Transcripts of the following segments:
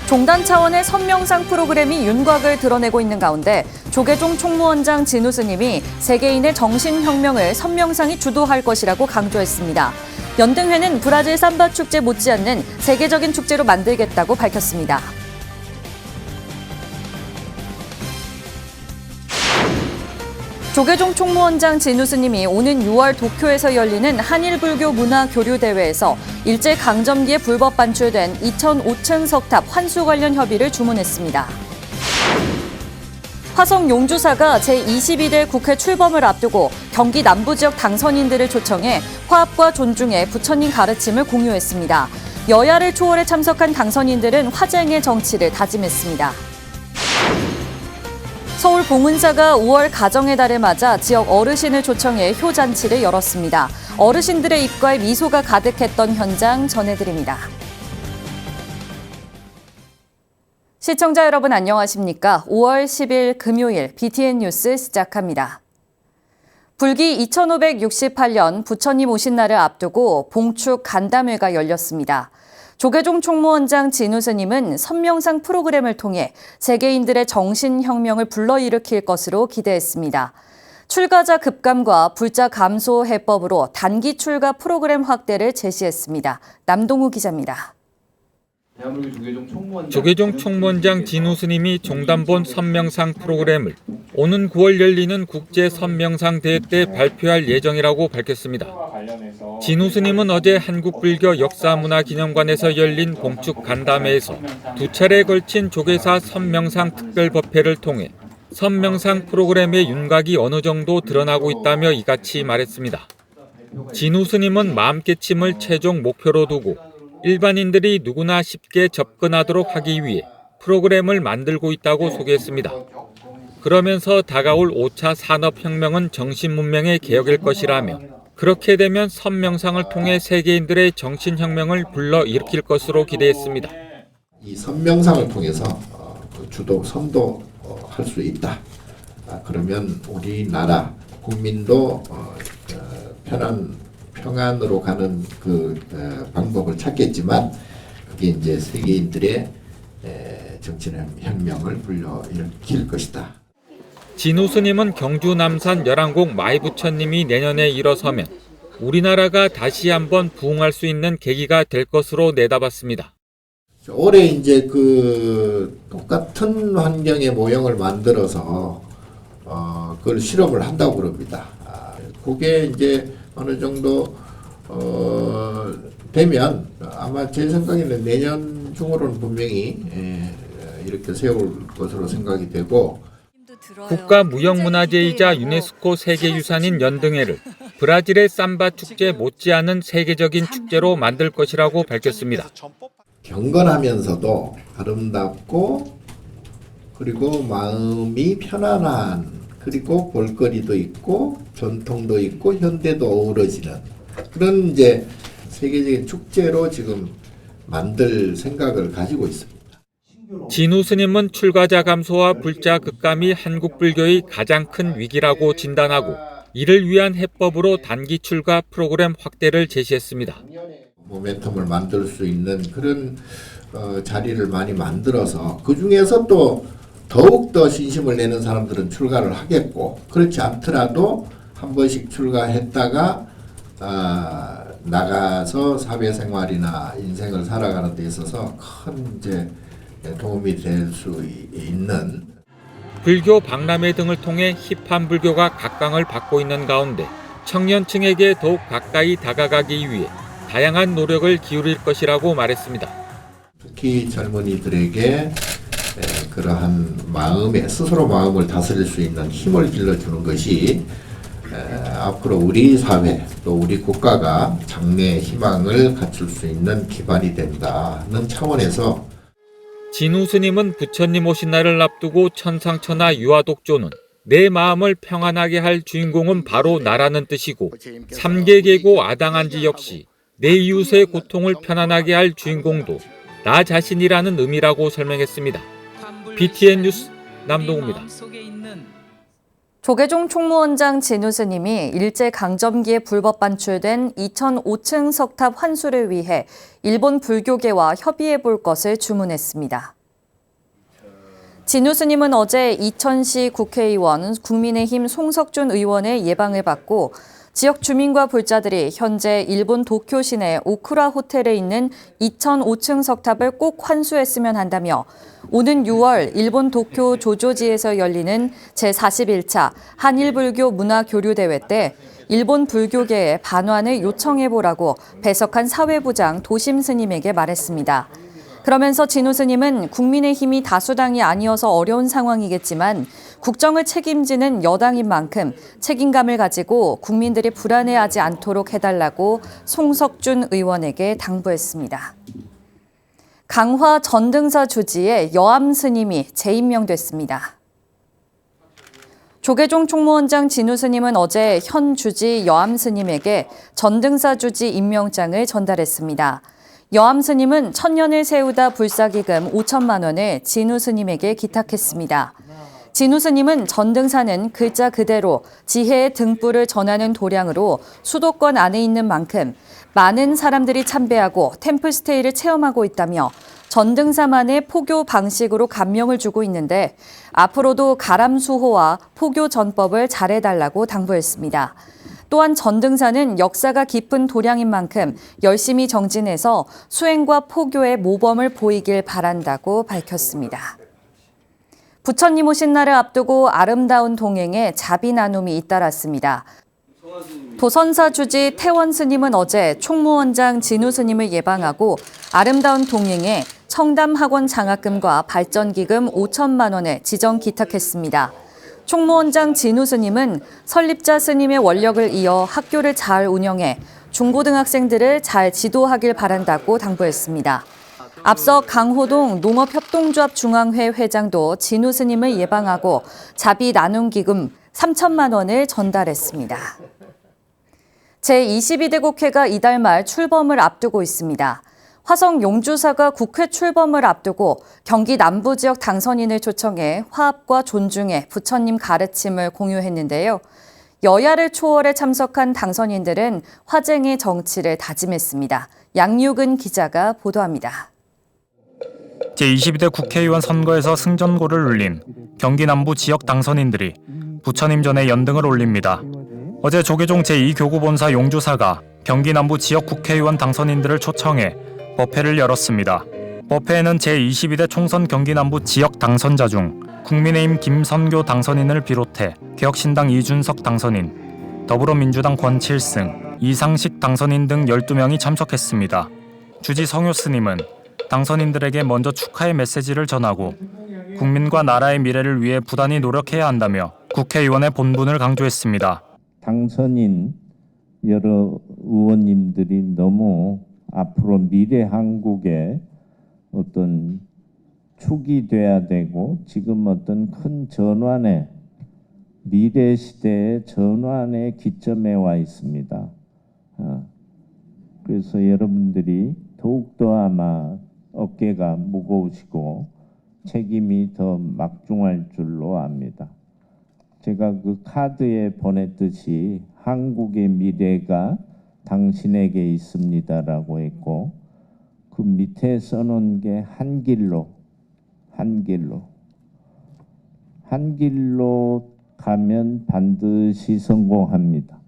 종단 차원의 선명상 프로그램이 윤곽을 드러내고 있는 가운데 조계종 총무원장 진우 스님이 세계인의 정신혁명을 선명상이 주도할 것이라고 강조했습니다. 연등회는 브라질 삼바 축제 못지않는 세계적인 축제로 만들겠다고 밝혔습니다. 조계종 총무원장 진우 스님이 오는 6월 도쿄에서 열리는 한일불교 문화교류대회에서 일제강점기에 불법 반출된 2005층 석탑 환수 관련 협의를 주문했습니다. 화성 용주사가 제22대 국회 출범을 앞두고 경기 남부지역 당선인들을 초청해 화합과 존중의 부처님 가르침을 공유했습니다. 여야를 초월해 참석한 당선인들은 화쟁의 정치를 다짐했습니다. 서울 봉은사가 5월 가정의 달을 맞아 지역 어르신을 초청해 효잔치를 열었습니다. 어르신들의 입가에 미소가 가득했던 현장 전해드립니다. 시청자 여러분 안녕하십니까? 5월 10일 금요일 BTN 뉴스 시작합니다. 불기 2568년 부처님 오신 날을 앞두고 봉축 간담회가 열렸습니다. 조계종 총무원장 진우 스님은 선명상 프로그램을 통해 세계인들의 정신혁명을 불러일으킬 것으로 기대했습니다. 출가자 급감과 불자 감소 해법으로 단기 출가 프로그램 확대를 제시했습니다. 남동우 기자입니다. 조계종 총무원장 진우 스님이 종단본 선명상 프로그램을 오는 9월 열리는 국제 선명상 대회 때 발표할 예정이라고 밝혔습니다. 진우 스님은 어제 한국불교 역사문화기념관에서 열린 봉축 간담회에서 두 차례에 걸친 조계사 선명상 특별법회를 통해 선명상 프로그램의 윤곽이 어느 정도 드러나고 있다며 이같이 말했습니다. 진우 스님은 마음깨침을 최종 목표로 두고 일반인들이 누구나 쉽게 접근하도록 하기 위해 프로그램을 만들고 있다고 소개했습니다. 그러면서 다가올 5차 산업혁명은 정신문명의 개혁일 것이라며 그렇게 되면 선명상을 통해 세계인들의 정신혁명을 불러일으킬 것으로 기대했습니다. 이 선명상을 통해서 주도, 선도할 수 있다. 그러면 우리나라 국민도 평안으로 가는 그 방법을 찾겠지만 그게 이제 세계인들의 정신혁명을 불러일으킬 것이다. 진우 스님은 경주 남산 열왕곡 마이부처님이 내년에 일어서면 우리나라가 다시 한번 부흥할 수 있는 계기가 될 것으로 내다봤습니다. 올해 이제 그 똑같은 환경의 모형을 만들어서 그걸 실험을 한다고 그럽니다. 그게 이제 어느 정도 되면 아마 제 생각에는 내년 중으로는 분명히 이렇게 세울 것으로 생각이 되고 국가무형문화재이자 유네스코 세계유산인 연등회를 브라질의 삼바 축제 못지않은 세계적인 축제로 만들 것이라고 밝혔습니다. 경건하면서도 아름답고 그리고 마음이 편안한 그리고 볼거리도 있고 전통도 있고 현대도 어우러지는 그런 이제 세계적인 축제로 지금 만들 생각을 가지고 있습니다. 진우 스님은 출가자 감소와 불자 급감이 한국 불교의 가장 큰 위기라고 진단하고 이를 위한 해법으로 단기 출가 프로그램 확대를 제시했습니다. 모멘텀을 만들 수 있는 그런 자리를 많이 만들어서 그 중에서 또 더욱더 신심을 내는 사람들은 출가를 하겠고 그렇지 않더라도 한 번씩 출가했다가 나가서 사회생활이나 인생을 살아가는 데 있어서 큰 이제 도움이 될 수 있는 불교 박람회 등을 통해 힙한 불교가 각광을 받고 있는 가운데 청년층에게 더욱 가까이 다가가기 위해 다양한 노력을 기울일 것이라고 말했습니다. 특히 젊은이들에게 그러한 마음에 스스로 마음을 다스릴 수 있는 힘을 길러주는 것이 앞으로 우리 사회 또 우리 국가가 장래의 희망을 갖출 수 있는 기반이 된다는 차원에서 진우 스님은 부처님 오신 날을 앞두고 천상천하 유아독조는 내 마음을 평안하게 할 주인공은 바로 나라는 뜻이고 삼계계고 아당한지 역시 내 이웃의 고통을 편안하게 할 주인공도 나 자신이라는 의미라고 설명했습니다. BTN 뉴스 남동우입니다. 조계종 총무원장 진우 스님이 일제강점기에 불법 반출된 2005층 석탑 환수를 위해 일본 불교계와 협의해 볼 것을 주문했습니다. 진우 스님은 어제 이천시 국회의원 국민의힘 송석준 의원의 예방을 받고 지역 주민과 불자들이 현재 일본 도쿄 시내 오쿠라 호텔에 있는 2005층 석탑을 꼭 환수했으면 한다며 오는 6월 일본 도쿄 조조지에서 열리는 제41차 한일불교 문화교류대회 때 일본 불교계에 반환을 요청해보라고 배석한 사회부장 도심 스님에게 말했습니다. 그러면서 진우 스님은 국민의힘이 다수당이 아니어서 어려운 상황이겠지만 국정을 책임지는 여당인 만큼 책임감을 가지고 국민들이 불안해하지 않도록 해달라고 송석준 의원에게 당부했습니다. 강화 전등사 주지에 여암 스님이 재임명됐습니다. 조계종 총무원장 진우 스님은 어제 현 주지 여암 스님에게 전등사 주지 임명장을 전달했습니다. 여암 스님은 천년을 세우다 불사기금 5천만 원을 진우 스님에게 기탁했습니다. 진우 스님은 전등사는 글자 그대로 지혜의 등불을 전하는 도량으로 수도권 안에 있는 만큼 많은 사람들이 참배하고 템플스테이를 체험하고 있다며 전등사만의 포교 방식으로 감명을 주고 있는데 앞으로도 가람수호와 포교 전법을 잘해달라고 당부했습니다. 또한 전등사는 역사가 깊은 도량인 만큼 열심히 정진해서 수행과 포교의 모범을 보이길 바란다고 밝혔습니다. 부처님 오신 날을 앞두고 아름다운 동행에 자비 나눔이 잇따랐습니다. 도선사 주지 태원 스님은 어제 총무원장 진우 스님을 예방하고 아름다운 동행에 청담학원 장학금과 발전기금 5천만 원을 지정 기탁했습니다. 총무원장 진우 스님은 설립자 스님의 원력을 이어 학교를 잘 운영해 중고등학생들을 잘 지도하길 바란다고 당부했습니다. 앞서 강호동 농업협동조합 중앙회 회장도 진우 스님을 예방하고 자비 나눔 기금 3천만 원을 전달했습니다. 제22대 국회가 이달 말 출범을 앞두고 있습니다. 화성 용주사가 국회 출범을 앞두고 경기 남부 지역 당선인을 초청해 화합과 존중의 부처님 가르침을 공유했는데요. 여야를 초월해 참석한 당선인들은 화쟁의 정치를 다짐했습니다. 양유근 기자가 보도합니다. 제22대 국회의원 선거에서 승전고를 울린 경기 남부 지역 당선인들이 부처님 전에 연등을 올립니다. 어제 조계종 제2교구본사 용주사가 경기 남부 지역 국회의원 당선인들을 초청해 법회를 열었습니다. 법회에는 제22대 총선 경기 남부 지역 당선자 중 국민의힘 김선교 당선인을 비롯해 개혁신당 이준석 당선인, 더불어민주당 권칠승, 이상식 당선인 등 12명이 참석했습니다. 주지 성효 스님은 당선인들에게 먼저 축하의 메시지를 전하고 국민과 나라의 미래를 위해 부단히 노력해야 한다며 국회의원의 본분을 강조했습니다. 당선인 여러 의원님들이 너무 앞으로 미래 한국의 어떤 축이 돼야 되고 지금 어떤 큰 전환의 미래 시대의 전환의 기점에 와 있습니다. 그래서 여러분들이 더욱더 아마 어깨가 무거우시고 책임이 더 막중할 줄로 압니다. 제가 그 카드에 보냈듯이 한국의 미래가 당신에게 있습니다라고 했고 그 밑에 써놓은 게 한 길로 가면 반드시 성공합니다.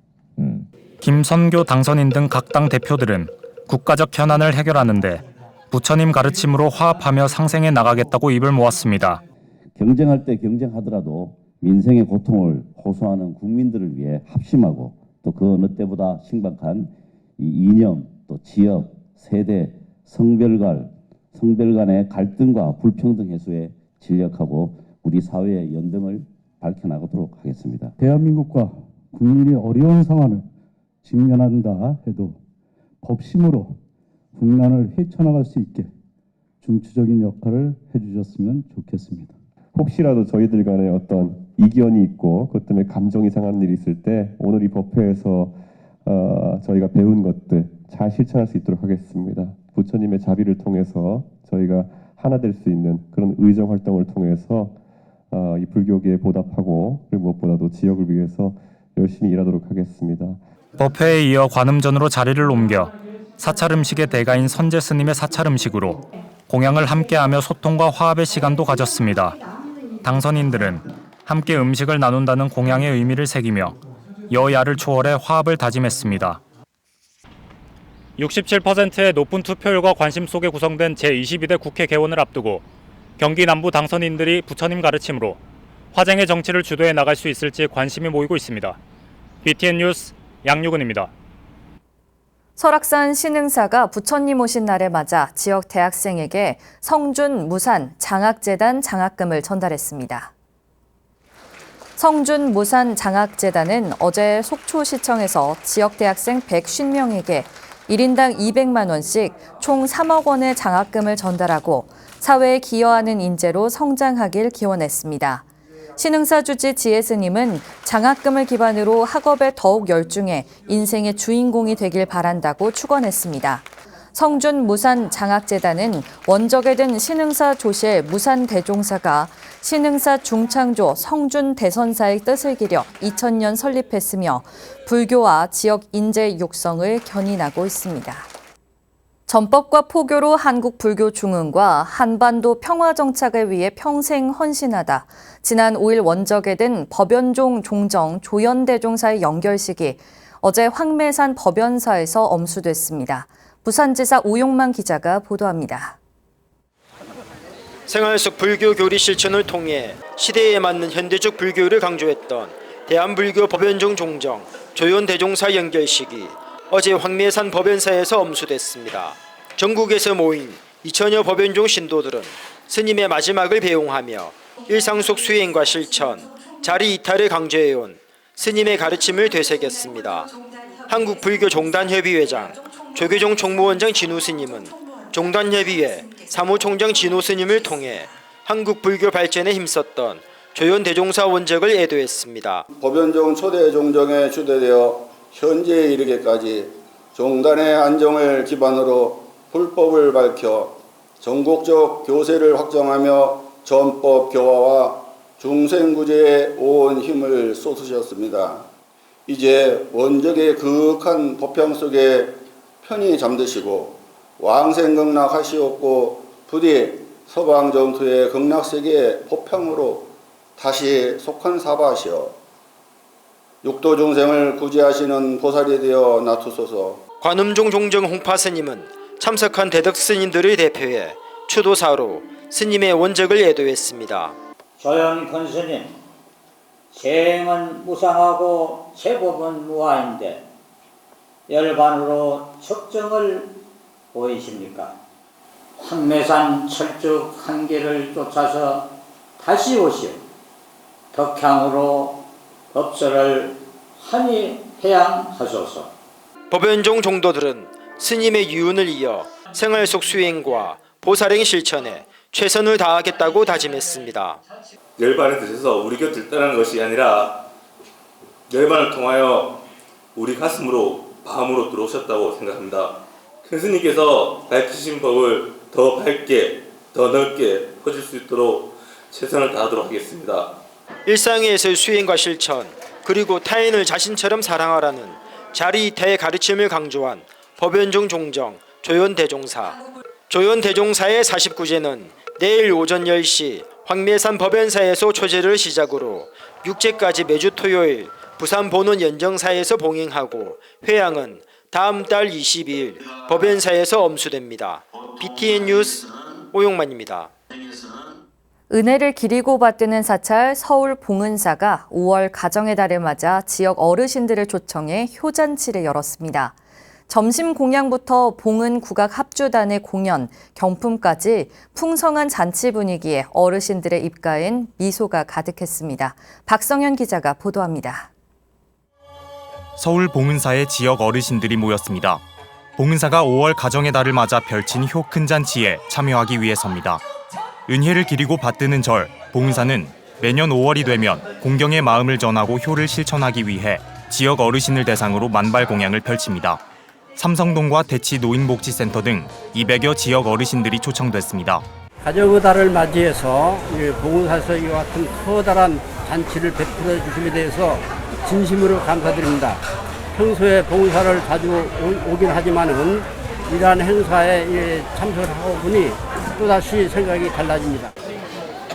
김선교 당선인 등 각 당 대표들은 국가적 현안을 해결하는데 부처님 가르침으로 화합하며 상생해 나가겠다고 입을 모았습니다. 경쟁할 때 경쟁하더라도 민생의 고통을 호소하는 국민들을 위해 합심하고 또 그 어느 때보다 신박한 이 이념, 또 지역, 세대, 성별 간의 갈등과 불평등 해소에 진력하고 우리 사회의 연등을 밝혀나가도록 하겠습니다. 대한민국과 국민이 어려운 상황을 직면한다 해도 법심으로 국난을 헤쳐나갈 수 있게 중추적인 역할을 해주셨으면 좋겠습니다. 혹시라도 저희들 간에 어떤 이견이 있고 그것 때문에 감정이 상하는 일이 있을 때 오늘 이 법회에서 저희가 배운 것들 잘 실천할 수 있도록 하겠습니다. 부처님의 자비를 통해서 저희가 하나 될 수 있는 그런 의정 활동을 통해서 이 불교계에 보답하고 그리고 무엇보다도 지역을 위해서 열심히 일하도록 하겠습니다. 법회에 이어 관음전으로 자리를 옮겨 사찰 음식의 대가인 선제 스님의 사찰 음식으로 공양을 함께하며 소통과 화합의 시간도 가졌습니다. 당선인들은 함께 음식을 나눈다는 공양의 의미를 새기며 여야를 초월해 화합을 다짐했습니다. 67%의 높은 투표율과 관심 속에 구성된 제22대 국회 개원을 앞두고 경기 남부 당선인들이 부처님 가르침으로 화쟁의 정치를 주도해 나갈 수 있을지 관심이 모이고 있습니다. BTN 뉴스 양유근입니다. 설악산 신흥사가 부처님 오신 날에 맞아 지역 대학생에게 성준 무산 장학재단 장학금을 전달했습니다. 성준 무산 장학재단은 어제 속초시청에서 지역 대학생 150명에게 1인당 200만 원씩 총 3억 원의 장학금을 전달하고 사회에 기여하는 인재로 성장하길 기원했습니다. 신흥사 주지 지혜 스님은 장학금을 기반으로 학업에 더욱 열중해 인생의 주인공이 되길 바란다고 축원했습니다. 성준 무산 장학재단은 원적에 든 신흥사 조실 무산 대종사가 신흥사 중창조 성준 대선사의 뜻을 기려 2000년 설립했으며 불교와 지역 인재 육성을 견인하고 있습니다. 전법과 포교로 한국 불교 중흥과 한반도 평화 정착을 위해 평생 헌신하다. 지난 5일 원적에 든 법연종 종정 조연대종사의 연결식이 어제 황매산 법연사에서 엄수됐습니다. 부산지사 오용만 기자가 보도합니다. 생활 속 불교 교리 실천을 통해 시대에 맞는 현대적 불교를 강조했던 대한불교 법연종 종정 조연대종사 연결식이 어제 황매산 법연사에서 엄수됐습니다. 전국에서 모인 2000여 법연종 신도들은 스님의 마지막을 배웅하며 일상 속 수행과 실천, 자리 이탈을 강조해온 스님의 가르침을 되새겼습니다. 한국불교종단협의회장 조계종 총무원장 진우 스님은 종단협의회 사무총장 진호 스님을 통해 한국 불교 발전에 힘썼던 조연대종사 원적을 애도했습니다. 법연종 초대 종정에 주도되어 현재에 이르기까지 종단의 안정을 기반으로 불법을 밝혀 전국적 교세를 확정하며 전법 교화와 중생구제에 온 힘을 쏟으셨습니다. 이제 원적의 그윽한 법향 속에 편히 잠드시고 왕생극락하시옵고 부디 서방 정토의 극락세계의 법향으로 다시 속한 사바하시어 육도 중생을 구제하시는 보살이 되어 나투소서. 관음종 종정 홍파 스님은 참석한 대덕 스님들을 대표해 추도사로 스님의 원적을 애도했습니다. 조연 큰 스님, 생은 무상하고 제법은 무아인데 열반으로 척정을 보이십니까? 황매산 철쭉 한계를 쫓아서 다시 오시오 덕향으로 법설을 한이 해양하소서. 법연종 종도들은 스님의 유운을 이어 생활 속 수행과 보살행 실천에 최선을 다하겠다고 다짐했습니다. 열반에 드셔서 우리 곁을 떠나는 것이 아니라 열반을 통하여 우리 가슴으로 마음으로 들어오셨다고 생각합니다. 큰 스님께서 밝히신 법을 더 밝게 더 넓게 퍼질 수 있도록 최선을 다하도록 하겠습니다. 일상에서의 수행과 실천 그리고 타인을 자신처럼 사랑하라는 자리이타의 가르침을 강조한 법연종 종정 조연대종사. 조연대종사의 49제는 내일 오전 10시 황매산 법연사에서 초제를 시작으로 6제까지 매주 토요일 부산 본원 연정사에서 봉행하고 회양은 다음 달 22일 법연사에서 엄수됩니다. BTN 뉴스 오용만입니다. 은혜를 기리고 받드는 사찰 서울 봉은사가 5월 가정의 달을 맞아 지역 어르신들을 초청해 효잔치를 열었습니다. 점심 공양부터 봉은 국악 합주단의 공연, 경품까지 풍성한 잔치 분위기에 어르신들의 입가엔 미소가 가득했습니다. 박성현 기자가 보도합니다. 서울 봉은사에 지역 어르신들이 모였습니다. 봉은사가 5월 가정의 달을 맞아 펼친 효 큰 잔치에 참여하기 위해서입니다. 은혜를 기리고 받드는 절, 봉은사는 매년 5월이 되면 공경의 마음을 전하고 효를 실천하기 위해 지역 어르신을 대상으로 만발 공양을 펼칩니다. 삼성동과 대치 노인복지센터 등 200여 지역 어르신들이 초청됐습니다. 가정의 달을 맞이해서 봉은사에서 이와 같은 커다란 잔치를 베풀어 주심에 대해서 진심으로 감사드립니다. 평소에 봉은사를 자주 오긴 하지만은 이러한 행사에 참석을 하고 보니 또다시 생각이 달라집니다.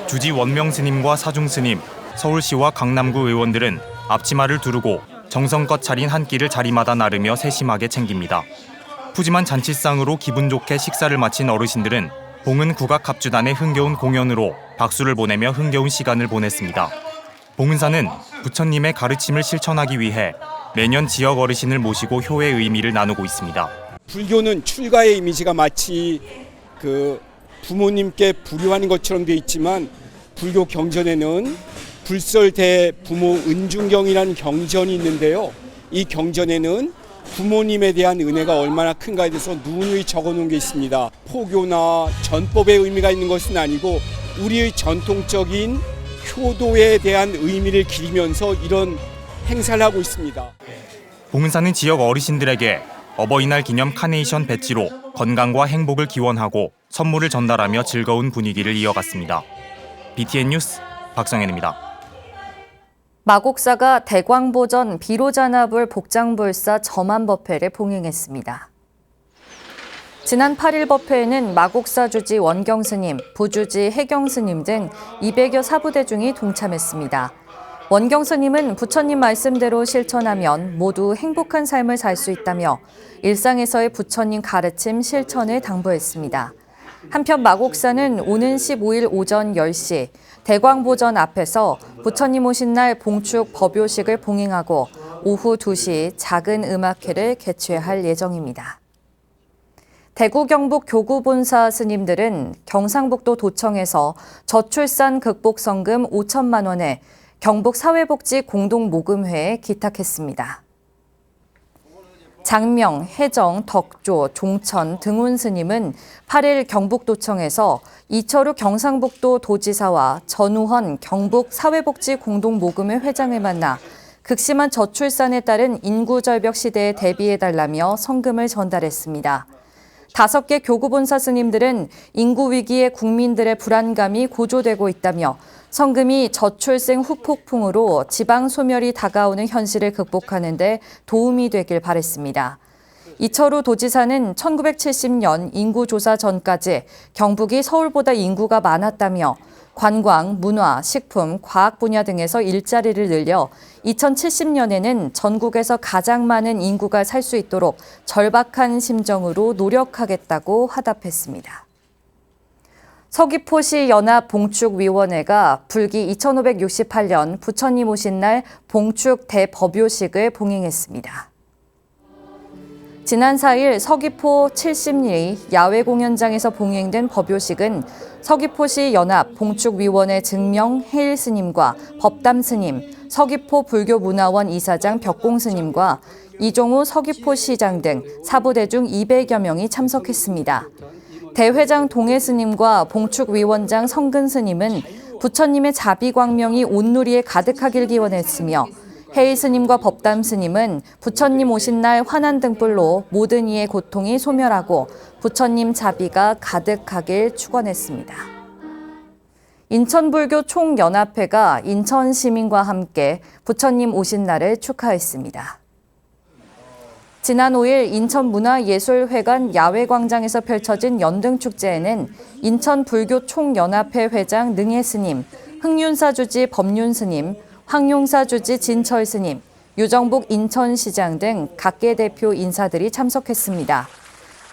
주지 원명 스님과 사중 스님, 서울시와 강남구 의원들은 앞치마를 두르고 정성껏 차린 한 끼를 자리마다 나르며 세심하게 챙깁니다. 푸짐한 잔치상으로 기분 좋게 식사를 마친 어르신들은 봉은 국악합주단의 흥겨운 공연으로 박수를 보내며 흥겨운 시간을 보냈습니다. 봉은사는 부처님의 가르침을 실천하기 위해 매년 지역 어르신을 모시고 효의 의미를 나누고 있습니다. 불교는 출가의 이미지가 마치 부모님께 불효하는 것처럼 되어 있지만 불교 경전에는 불설대 부모 은중경이라는 경전이 있는데요. 이 경전에는 부모님에 대한 은혜가 얼마나 큰가에 대해서 누누이 적어놓은 게 있습니다. 포교나 전법의 의미가 있는 것은 아니고 우리의 전통적인 효도에 대한 의미를 기리면서 이런 행사를 하고 있습니다. 봉은사는 지역 어르신들에게 어버이날 기념 카네이션 배지로 건강과 행복을 기원하고 선물을 전달하며 즐거운 분위기를 이어갔습니다. BTN 뉴스 박성현입니다. 마곡사가 대광보전 비로잔압을 복장불사 점안법회를 봉행했습니다. 지난 8일 법회에는 마곡사 주지 원경스님, 부주지 해경스님 등 200여 사부대중이 동참했습니다. 원경스님은 부처님 말씀대로 실천하면 모두 행복한 삶을 살 수 있다며 일상에서의 부처님 가르침 실천을 당부했습니다. 한편 마곡사는 오는 15일 오전 10시 대광보전 앞에서 부처님 오신 날 봉축 법요식을 봉행하고 오후 2시 작은 음악회를 개최할 예정입니다. 대구 경북 교구본사 스님들은 경상북도 도청에서 저출산 극복 성금 5천만 원을 경북 사회복지 공동모금회에 기탁했습니다. 장명, 해정, 덕조, 종천, 등운 스님은 8일 경북도청에서 이철우 경상북도 도지사와 전우헌 경북 사회복지 공동모금회 회장을 만나 극심한 저출산에 따른 인구 절벽 시대에 대비해달라며 성금을 전달했습니다. 5개 교구본사 스님들은 인구 위기에 국민들의 불안감이 고조되고 있다며 성금이 저출생 후폭풍으로 지방 소멸이 다가오는 현실을 극복하는 데 도움이 되길 바랬습니다. 이철우 도지사는 1970년 인구조사 전까지 경북이 서울보다 인구가 많았다며 관광, 문화, 식품, 과학 분야 등에서 일자리를 늘려 2070년에는 전국에서 가장 많은 인구가 살 수 있도록 절박한 심정으로 노력하겠다고 화답했습니다. 서귀포시 연합봉축위원회가 불기 2568년 부처님 오신 날 봉축 대법요식을 봉행했습니다. 지난 4일 서귀포 70리 야외 공연장에서 봉행된 법요식은 서귀포시 연합봉축위원회 증명 해일 스님과 법담 스님, 서귀포 불교문화원 이사장 벽공 스님과 이종우 서귀포시장 등 사부대중 200여 명이 참석했습니다. 대회장 동해 스님과 봉축위원장 성근 스님은 부처님의 자비광명이 온누리에 가득하길 기원했으며 해일 스님과 법담 스님은 부처님 오신 날 환한 등불로 모든 이의 고통이 소멸하고 부처님 자비가 가득하길 축원했습니다. 인천불교 총연합회가 인천 시민과 함께 부처님 오신 날을 축하했습니다. 지난 5일 인천문화예술회관 야외광장에서 펼쳐진 연등축제에는 인천불교총연합회 회장 능혜 스님, 흥윤사 주지 법륜 스님, 황용사 주지 진철 스님, 유정복 인천시장 등 각계 대표 인사들이 참석했습니다.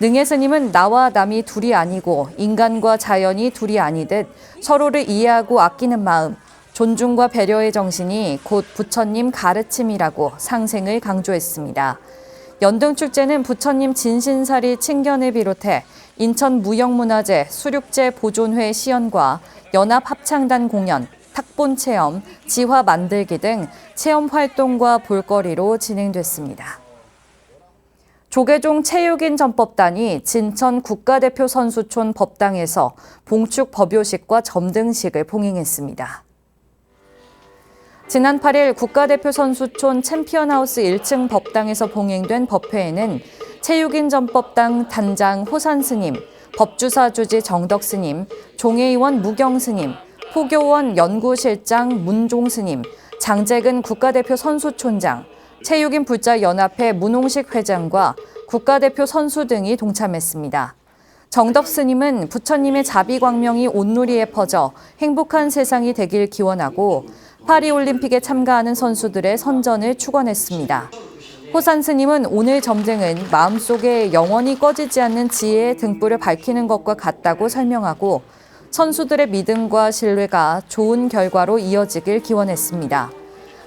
능혜 스님은 나와 남이 둘이 아니고 인간과 자연이 둘이 아니듯 서로를 이해하고 아끼는 마음, 존중과 배려의 정신이 곧 부처님 가르침이라고 상생을 강조했습니다. 연등축제는 부처님 진신사리 칭견을 비롯해 인천무형문화재 수륙제 보존회 시연과 연합합창단 공연, 탁본 체험, 지화 만들기 등 체험 활동과 볼거리로 진행됐습니다. 조계종 체육인 전법단이 진천 국가대표 선수촌 법당에서 봉축 법요식과 점등식을 봉행했습니다. 지난 8일 국가대표 선수촌 챔피언하우스 1층 법당에서 봉행된 법회에는 체육인 전법당 단장 호산 스님, 법주사 주지 정덕 스님, 종회의원 무경 스님, 포교원 연구실장 문종 스님, 장재근 국가대표 선수촌장, 체육인 불자연합회 문홍식 회장과 국가대표 선수 등이 동참했습니다. 정덕 스님은 부처님의 자비광명이 온누리에 퍼져 행복한 세상이 되길 기원하고 파리올림픽에 참가하는 선수들의 선전을 축원했습니다. 호산 스님은 오늘 점쟁은 마음속에 영원히 꺼지지 않는 지혜의 등불을 밝히는 것과 같다고 설명하고 선수들의 믿음과 신뢰가 좋은 결과로 이어지길 기원했습니다.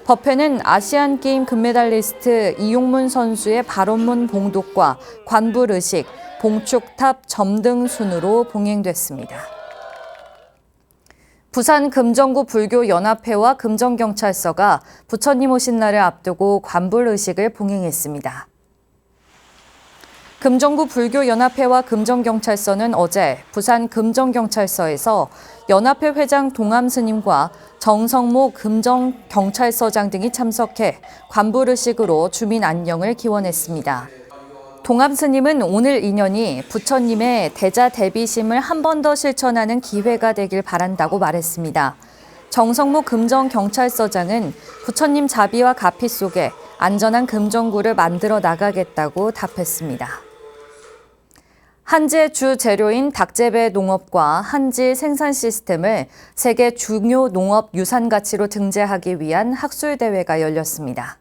법회는 아시안게임 금메달리스트 이용문 선수의 발언문 봉독과 관불의식, 봉축탑 점등 순으로 봉행됐습니다. 부산 금정구 불교연합회와 금정경찰서가 부처님 오신 날을 앞두고 관불의식을 봉행했습니다. 금정구 불교연합회와 금정경찰서는 어제 부산 금정경찰서에서 연합회 회장 동암 스님과 정성모 금정경찰서장 등이 참석해 관불의식으로 주민 안녕을 기원했습니다. 동암 스님은 오늘 인연이 부처님의 대자 대비심을 한 번 더 실천하는 기회가 되길 바란다고 말했습니다. 정성모 금정경찰서장은 부처님 자비와 가피 속에 안전한 금정구를 만들어 나가겠다고 답했습니다. 한지의 주 재료인 닭재배 농업과 한지 생산 시스템을 세계 중요 농업 유산 가치로 등재하기 위한 학술대회가 열렸습니다.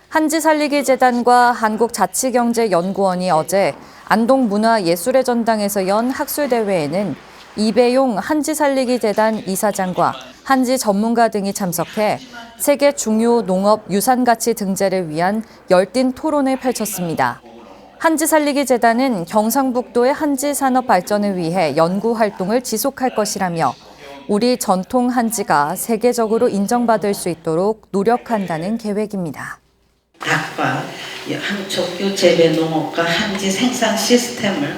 한지살리기재단과 한국자치경제연구원이 어제 안동문화예술의 전당에서 연 학술대회에는 이배용 한지살리기재단 이사장과 한지 전문가 등이 참석해 세계 중요 농업 유산 가치 등재를 위한 열띤 토론을 펼쳤습니다. 한지살리기재단은 경상북도의 한지 산업 발전을 위해 연구 활동을 지속할 것이라며 우리 전통 한지가 세계적으로 인정받을 수 있도록 노력한다는 계획입니다. 닭과 한족교 재배 농업과 한지 생산 시스템을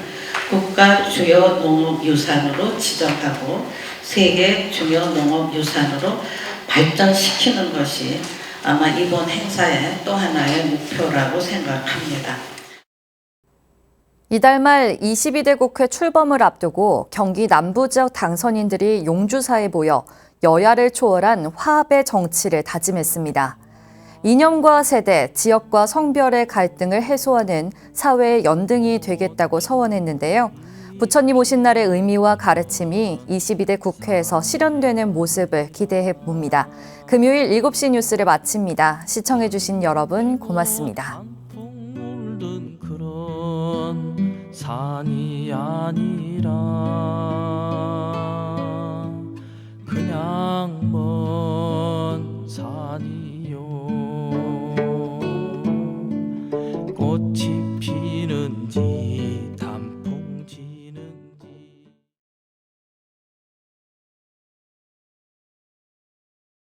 국가 주요 농업 유산으로 지정하고 세계 주요 농업 유산으로 발전시키는 것이 아마 이번 행사의 또 하나의 목표라고 생각합니다. 이달 말 22대 국회 출범을 앞두고 경기 남부 지역 당선인들이 용주사에 모여 여야를 초월한 화합의 정치를 다짐했습니다. 이념과 세대, 지역과 성별의 갈등을 해소하는 사회의 연등이 되겠다고 서원했는데요. 부처님 오신 날의 의미와 가르침이 22대 국회에서 실현되는 모습을 기대해 봅니다. 금요일 7시 뉴스를 마칩니다. 시청해주신 여러분 고맙습니다. 산이 아니라